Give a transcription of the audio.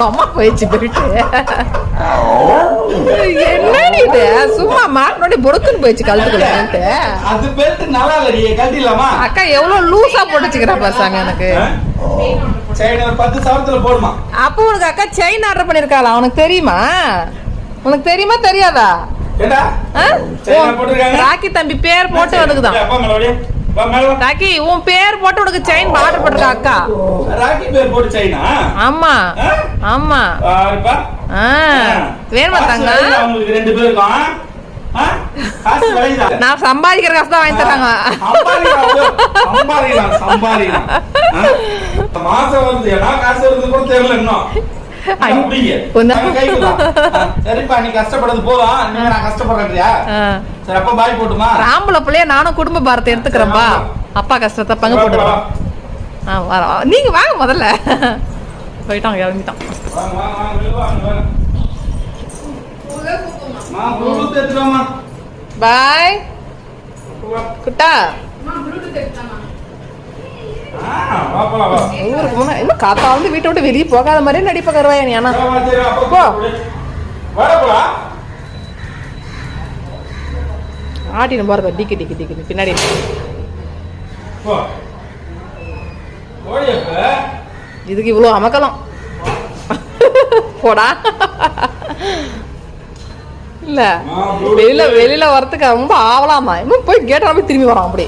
சும்மா போயிடுச்சு பெல்ட்டு. என்னடி இது சும்மா மாட்டினோட பொடுக்குன்னு போயிடுச்சு கழுத்துக்குள்ள. அது பெல்ட் நல்லா இல்ல, கழட்டிடலாமா? அக்கா எவ்வளவு லூசா போட்டுச்சுக்கிறா பாசாங்க எனக்கு. செயின் ஒரு 10,000 போடுமா? அப்போ உனக்கு அக்கா செயின் ஆர்டர் பண்ணிருக்காளா? உனக்கு தெரியுமா? உனக்கு தெரியுமா தெரியாதா? ராக்கி தம்பி பேர் போட்டு வந்துக்குதான். ராக்கி உன் பேர் போட்டு உனக்கு செயின் ஆர்டர் பண்ணிருக்கா அக்கா. ராக்கி பேர் போட்டு செயினா? ஆமா ஆமா. வேணுமா தங்க? உங்களுக்கு 2 பேருக்கும் நான் சம்பாதிக்கிற காசு தான் வாங்கி தராங்க. மாசம் வந்து காசு வருது கூட தெரியல இன்னும். சரிப்பா, நீ கஷ்டப்படுறது போதும், நான் கஷ்டப்படுறியா? சரி அப்பா பாய் போட்டுமா? ராம்புல பிள்ளைய நானும் குடும்ப பாரத்தை எடுத்துக்கிறேன்பா. அப்பா கஷ்டத்தை பங்கு போட்டுக்கலாம். நீங்க வாங்க முதல்ல. போயிட்டாங்க, இறங்கிட்டான். பாய் குட்டா. ஊருக்கு போனா இன்னும் காத்தா வந்து வீட்டை விட்டு வெளியே போகாத மாதிரியே நடிப்ப கருவாயா நீ. ஆனா போ ஆட்டின்னு போறத டிக்கி டிக்கி டிக்கி பின்னாடி. இதுக்கு இவ்வளவு அமக்கலாம் போடா. இல்ல வெளியில வரத்துக்கு ரொம்ப ஆவலாமா. இன்னும் போய் கேட்டாலும் திரும்பி வரான் அப்படி.